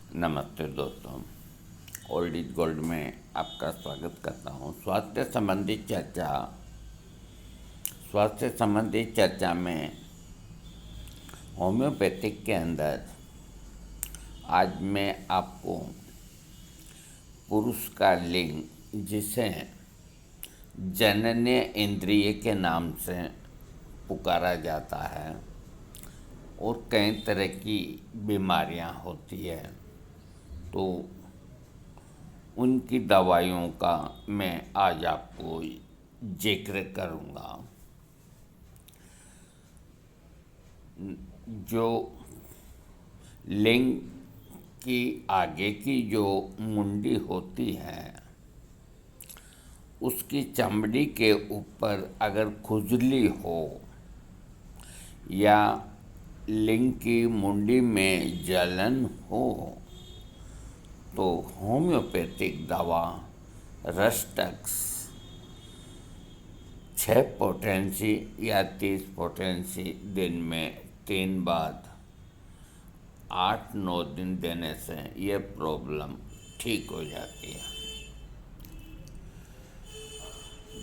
नमस्ते दोस्तों, old is gold में आपका स्वागत करता हूँ। स्वास्थ्य संबंधी चर्चा में होम्योपैथिक के अंदर आज मैं आपको पुरुष का लिंग, जिसे जननेंद्रिय इंद्रिय के नाम से पुकारा जाता है, और कई तरह की बीमारियां होती है, तो उनकी दवाइयों का मैं आज आपको जिक्र करूँगा। जो लिंग की आगे की जो मुंडी होती है, उसकी चमड़ी के ऊपर अगर खुजली हो या लिंग की मुंडी में जलन हो, तो होम्योपैथिक दवा रस्टक्स 6 पोटेंसी या 30 पोटेंसी दिन में 3 बार 8-9 दिन देने से ये प्रॉब्लम ठीक हो जाती है।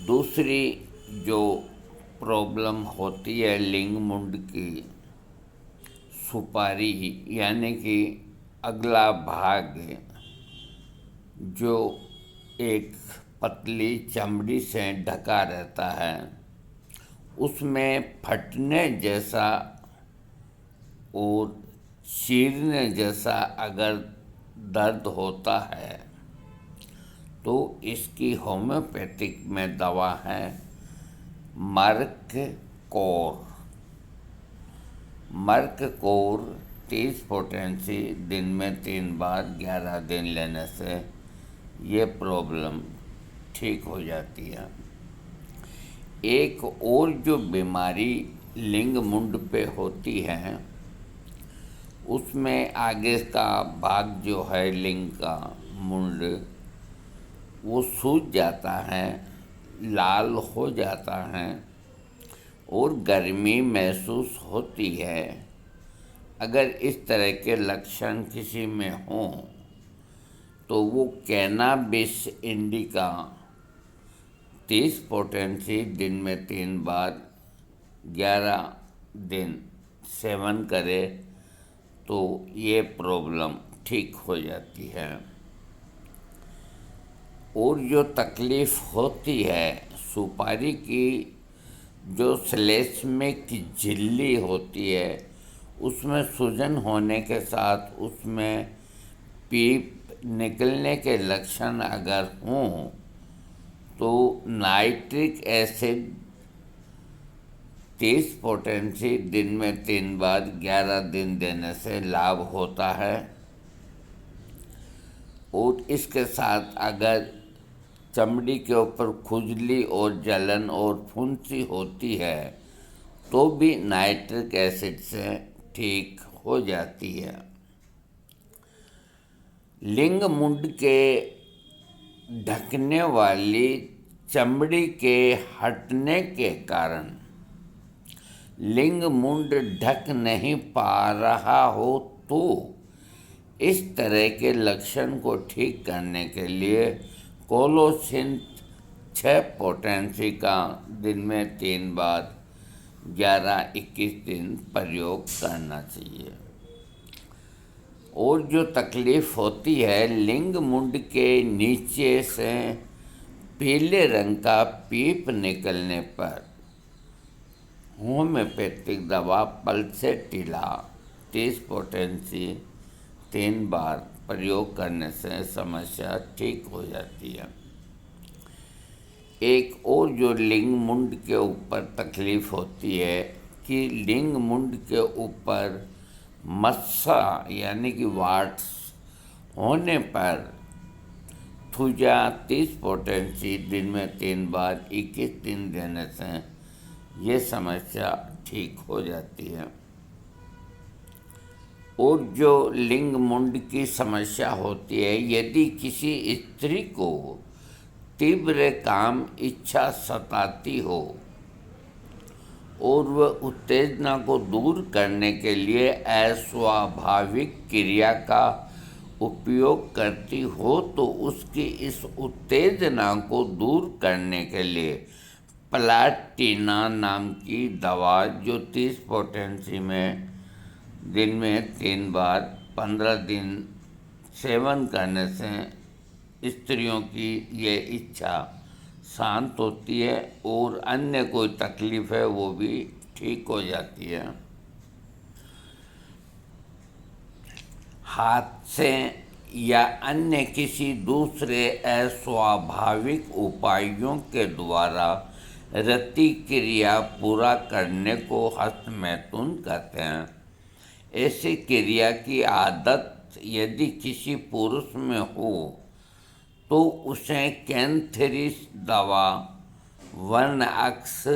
दूसरी जो प्रॉब्लम होती है लिंग मुंड की, सुपारी यानी कि अगला भाग जो एक पतली चमड़ी से ढका रहता है, उसमें फटने जैसा और चीरने जैसा अगर दर्द होता है, तो इसकी होम्योपैथिक में दवा है मर्क कोर 30 पोटेंसी दिन में 3 बार 11 दिन लेने से ये प्रॉब्लम ठीक हो जाती है। एक और जो बीमारी लिंग मुंड पे होती है, उसमें आगे का भाग जो है लिंग का मुंड, वो सूज जाता है, लाल हो जाता है और गर्मी महसूस होती है। अगर इस तरह के लक्षण किसी में हों, तो वो कैनाबिस इंडिका 30 पोटेंसी दिन में 3 बार 11 दिन सेवन करे, तो ये प्रॉब्लम ठीक हो जाती है। और जो तकलीफ़ होती है, सुपारी की जो श्लेष्म की झिल्ली होती है, उसमें सूजन होने के साथ उसमें पीप निकलने के लक्षण अगर हों, तो नाइट्रिक एसिड 30 पोटेंसी दिन में 3 बार 11 दिन देने से लाभ होता है। और इसके साथ अगर चमड़ी के ऊपर खुजली और जलन और फुंसी होती है, तो भी नाइट्रिक एसिड से ठीक हो जाती है। लिंग मुंड के ढकने वाली चमड़ी के हटने के कारण लिंग मुंड ढक नहीं पा रहा हो, तो इस तरह के लक्षण को ठीक करने के लिए कोलोसिन 6 पोटेंसी का दिन में 3 बार 11-21 दिन प्रयोग करना चाहिए। और जो तकलीफ़ होती है लिंग मुंड के नीचे से पीले रंग का पीप निकलने पर, होम्योपैथिक दवा पल्सेटिला 30 पोटेंसी 3 बार प्रयोग करने से समस्या ठीक हो जाती है। एक और जो लिंग मुंड के ऊपर तकलीफ़ होती है कि लिंग मुंड के ऊपर मस्सा यानी कि वाट्स होने पर थूजा 30 पोटेंसी दिन में 3 बार 21 दिन देने से ये समस्या ठीक हो जाती है। और जो लिंग मुंड की समस्या होती है, यदि किसी स्त्री को तीव्र काम इच्छा सताती हो और वह उत्तेजना को दूर करने के लिए अस्वाभाविक क्रिया का उपयोग करती हो तो उसकी इस उत्तेजना को दूर करने के लिए प्लाटिना नाम की दवा, जो 30 पोटेंसी में दिन में 3 बार 15 दिन सेवन करने से स्त्रियों की ये इच्छा शांत होती है और अन्य कोई तकलीफ़ है वो भी ठीक हो जाती है। हाथ से या अन्य किसी दूसरे अस्वाभाविक उपायों के द्वारा रति क्रिया पूरा करने को हस्तमैथुन कहते हैं। ऐसी क्रिया की आदत यदि किसी पुरुष में हो तो उसे कैंथेरिस दवा 1x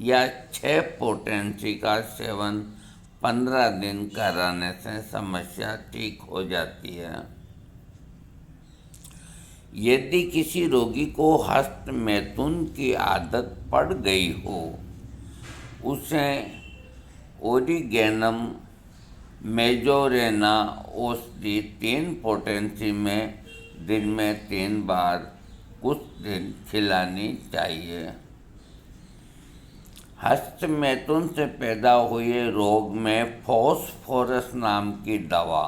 या 6 पोटेंसी का सेवन 15 दिन कराने से समस्या ठीक हो जाती है। यदि किसी रोगी को हस्तमैथुन की आदत पड़ गई हो, उसे ओरिगेनम मेजोरेना औषधि 3 पोटेंसी में दिन में 3 बार कुछ दिन खिलानी चाहिए। हस्तमैथुन से पैदा हुए रोग में फॉस्फोरस नाम की दवा,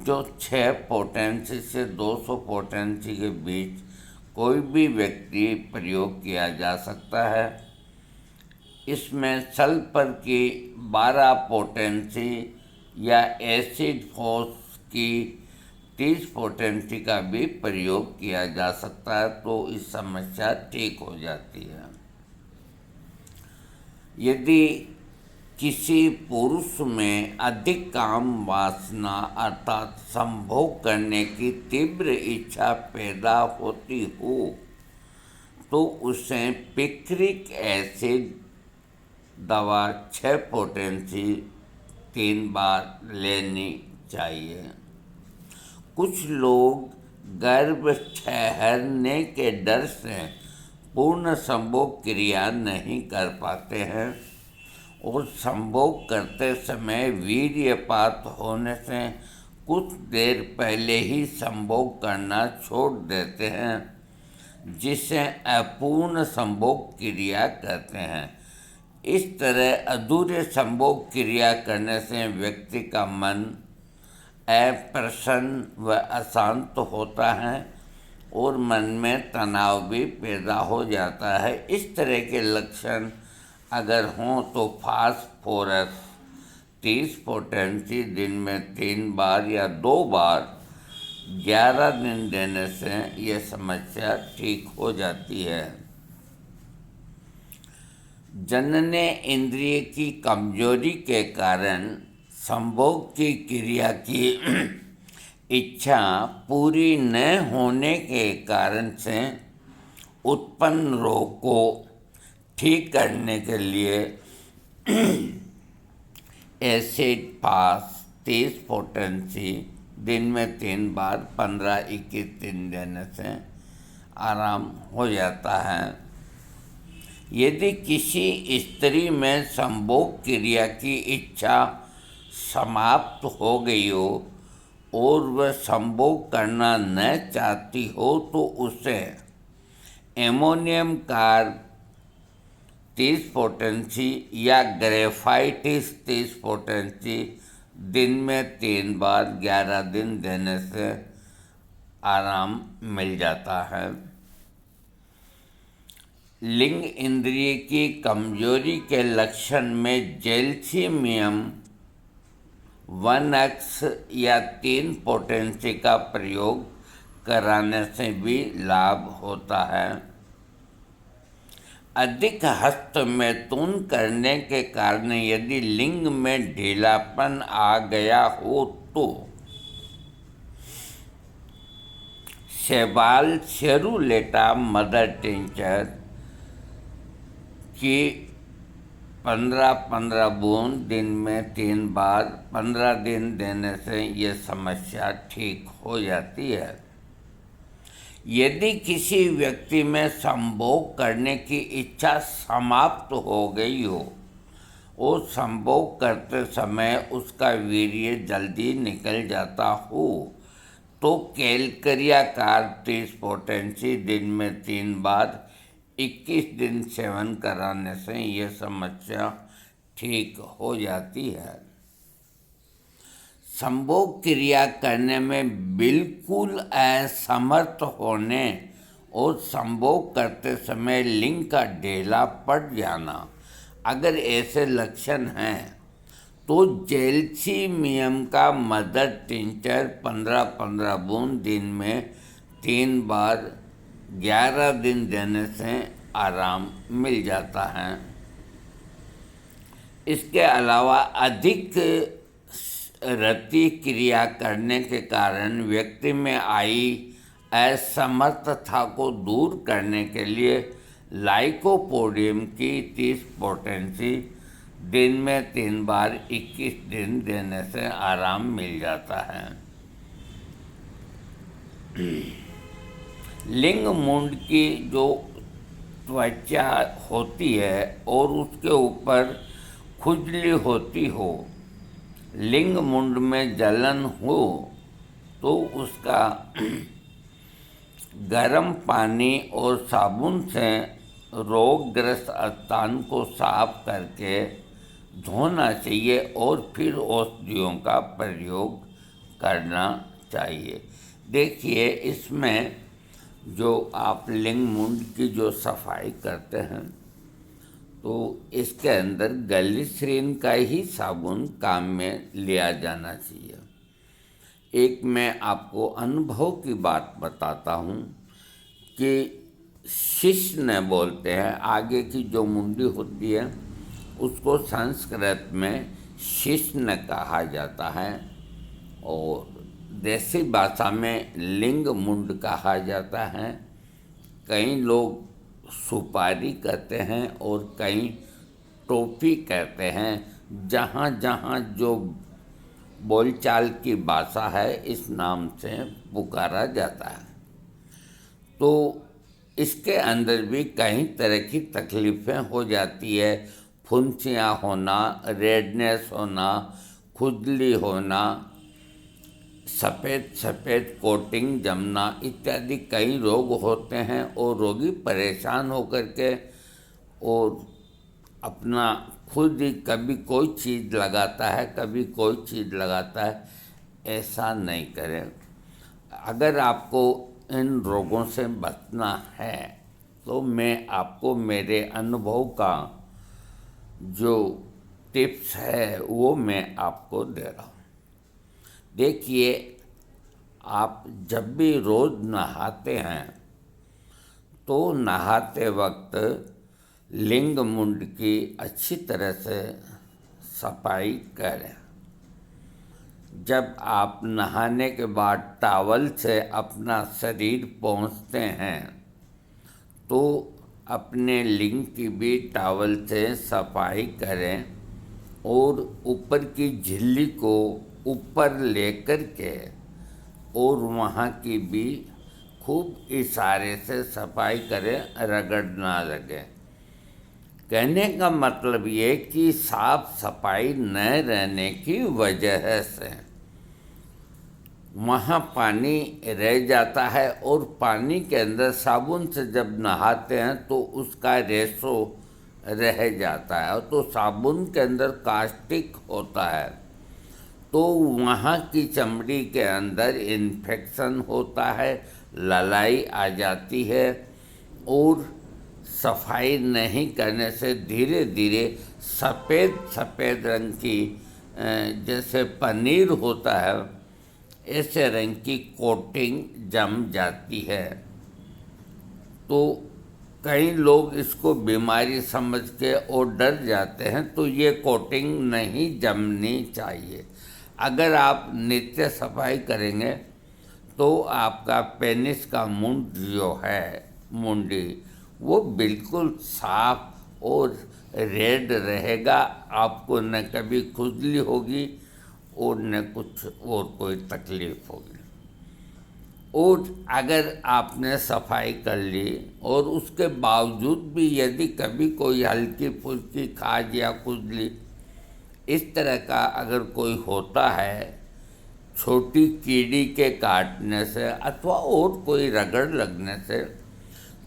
जो 6 पोटेंसी से 200 पोटेंसी के बीच कोई भी व्यक्ति प्रयोग किया जा सकता है। इसमें सल्फर की 12 पोटेंसी या एसिड फोस की 30 पोटेंसी का भी प्रयोग किया जा सकता है, तो इस समस्या ठीक हो जाती है। यदि किसी पुरुष में अधिक काम वासना अर्थात संभोग करने की तीव्र इच्छा पैदा होती हो तो उसे पिक्रिक एसिड दवा 6 पोटेंसी 3 बार लेनी चाहिए। कुछ लोग गर्भ ठहरने के डर से पूर्ण संभोग क्रिया नहीं कर पाते हैं और संभोग करते समय वीर्यपात होने से कुछ देर पहले ही संभोग करना छोड़ देते हैं, जिसे अपूर्ण संभोग क्रिया कहते हैं। इस तरह अधूरे संभोग क्रिया करने से व्यक्ति का मन अप्रसन्न व अशांत होता है और मन में तनाव भी पैदा हो जाता है। इस तरह के लक्षण अगर हों तो फास्फोरस 30 पोटेंसी दिन में 3 बार या 2 बार 11 दिन देने से यह समस्या ठीक हो जाती है। जनने इंद्रिय की कमजोरी के कारण संभोग की क्रिया की इच्छा पूरी न होने के कारण से उत्पन्न रोग को ठीक करने के लिए एसिड पास 30 पोटेंसी दिन में 3 बार 15-21 दिन देने से आराम हो जाता है। यदि किसी स्त्री में संभोग क्रिया की इच्छा समाप्त हो गई हो और वह संभोग करना न चाहती हो तो उसे एमोनियम कार्ब 30 पोटेंसी या ग्रेफाइटिस 30 पोटेंसी दिन में 3 बार 11 दिन देने से आराम मिल जाता है। लिंग इंद्रिय की कमजोरी के लक्षण में जैल्सीमियम 1x या 3 पोटेंसी का प्रयोग कराने से भी लाभ होता है। अधिक हस्तमैथुन करने के कारण यदि लिंग में ढीलापन आ गया हो तो सेबाल सेरुलेटा मदर टिंचर की 15-15 बूंद दिन में 3 बार 15 दिन देने से ये समस्या ठीक हो जाती है। यदि किसी व्यक्ति में संभोग करने की इच्छा समाप्त हो गई हो और संभोग करते समय उसका वीर्य जल्दी निकल जाता हो तो कैलकरियाकार 30 पोटेंसी दिन में 3 बार 21 दिन सेवन कराने से ये समस्या ठीक हो जाती है। संभोग क्रिया करने में बिल्कुल असमर्थ होने और संभोग करते समय लिंग का ढीला पड़ जाना, अगर ऐसे लक्षण हैं तो जेल्सीमियम का मदर टिंचर 15-15 बूंद दिन में 3 बार 11 दिन देने से आराम मिल जाता है। इसके अलावा अधिक रति क्रिया करने के कारण व्यक्ति में आई असमर्थता को दूर करने के लिए लाइकोपोडियम की 30 पोटेंसी दिन में 3 बार 21 दिन देने से आराम मिल जाता है। लिंग मुंड की जो त्वचा होती है और उसके ऊपर खुजली होती हो, लिंग मुंड में जलन हो, तो उसका गर्म पानी और साबुन से रोगग्रस्त स्थान को साफ करके धोना चाहिए और फिर औषधियों का प्रयोग करना चाहिए। देखिए, इसमें जो आप लिंग मुंड की जो सफाई करते हैं तो इसके अंदर ग्लिसरीन का ही साबुन काम में लिया जाना चाहिए। एक मैं आपको अनुभव की बात बताता हूँ कि शिश्न बोलते हैं, आगे की जो मुंडी होती है उसको संस्कृत में शिश्न कहा जाता है और देसी भाषा में लिंग मुंड कहा जाता है। कई लोग सुपारी कहते हैं और कई टोपी कहते हैं। जहाँ जहाँ जो बोलचाल की भाषा है इस नाम से पुकारा जाता है। तो इसके अंदर भी कई तरह की तकलीफ़ें हो जाती है। फुंसियाँ होना, रेडनेस होना, खुजली होना, सफ़ेद सफ़ेद कोटिंग जमना इत्यादि कई रोग होते हैं और रोगी परेशान होकर के और अपना खुद ही कभी कोई चीज़ लगाता है, कभी कोई चीज़ लगाता है। ऐसा नहीं करें। अगर आपको इन रोगों से बचना है तो मैं आपको मेरे अनुभव का जो टिप्स है वो मैं आपको दे रहा हूँ। देखिए, आप जब भी रोज़ नहाते हैं तो नहाते वक्त लिंग मुंड की अच्छी तरह से सफाई करें। जब आप नहाने के बाद टॉवल से अपना शरीर पोंछते हैं तो अपने लिंग की भी टॉवल से सफाई करें और ऊपर की झिल्ली को ऊपर लेकर के और वहाँ की भी खूब इशारे से सफाई करें, रगड़ ना लगे। कहने का मतलब ये कि साफ सफाई न रहने की वजह से वहाँ पानी रह जाता है और पानी के अंदर साबुन से जब नहाते हैं तो उसका रेशो रह जाता है तो साबुन के अंदर कास्टिक होता है तो वहाँ की चमड़ी के अंदर इन्फेक्शन होता है, ललाई आ जाती है और सफाई नहीं करने से धीरे धीरे सफ़ेद सफ़ेद रंग की जैसे पनीर होता है ऐसे रंग की कोटिंग जम जाती है। तो कई लोग इसको बीमारी समझ के और डर जाते हैं, तो ये कोटिंग नहीं जमनी चाहिए। अगर आप नित्य सफाई करेंगे तो आपका पेनिस का मुंड जो है मुंडी वो बिल्कुल साफ और रेड रहेगा। आपको न कभी खुजली होगी और न कुछ और कोई तकलीफ होगी। और अगर आपने सफाई कर ली और उसके बावजूद भी यदि कभी कोई हल्की फुल्की खाज या खुजली इस तरह का अगर कोई होता है छोटी कीड़ी के काटने से अथवा और कोई रगड़ लगने से,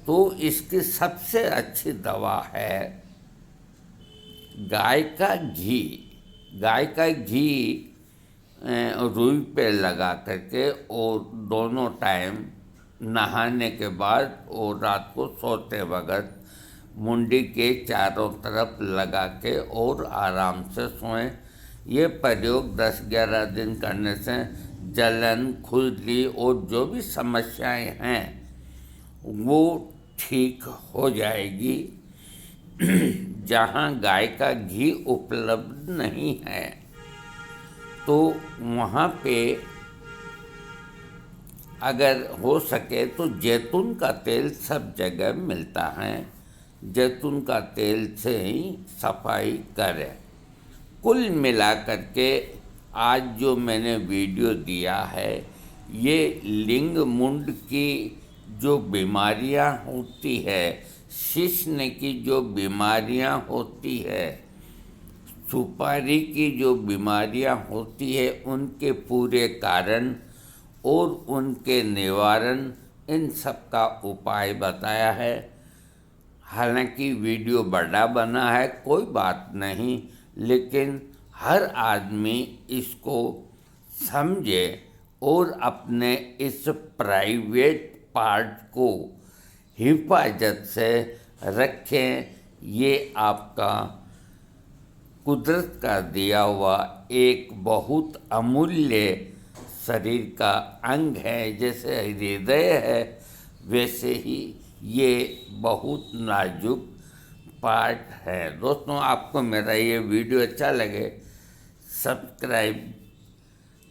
तो इसकी सबसे अच्छी दवा है गाय का घी। गाय का घी रुई पे लगा करके और दोनों टाइम नहाने के बाद और रात को सोते वक्त मुंडी के चारों तरफ लगा के और आराम से सोएं। ये प्रयोग 10-11 दिन करने से जलन, खुजली और जो भी समस्याएं हैं वो ठीक हो जाएगी। जहाँ गाय का घी उपलब्ध नहीं है तो वहाँ पे अगर हो सके तो जैतून का तेल सब जगह मिलता है, जैतून का तेल से ही सफाई करें। कुल मिलाकर के आज जो मैंने वीडियो दिया है, ये लिंग मुंड की जो बीमारियां होती है, शिश्न की जो बीमारियां होती है, सुपारी की जो बीमारियां होती है, उनके पूरे कारण और उनके निवारण, इन सब का उपाय बताया है। हालांकि वीडियो बड़ा बना है, कोई बात नहीं, लेकिन हर आदमी इसको समझे और अपने इस प्राइवेट पार्ट को हिफाजत से रखें। ये आपका कुदरत का दिया हुआ एक बहुत अमूल्य शरीर का अंग है। जैसे हृदय है, वैसे ही ये बहुत नाजुक पार्ट है। दोस्तों, आपको मेरा ये वीडियो अच्छा लगे सब्सक्राइब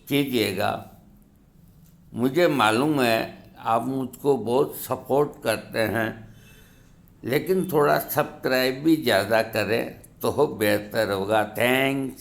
कीजिएगा। मुझे मालूम है आप मुझको बहुत सपोर्ट करते हैं, लेकिन थोड़ा सब्सक्राइब भी ज़्यादा करें तो बेहतर होगा। थैंक्स।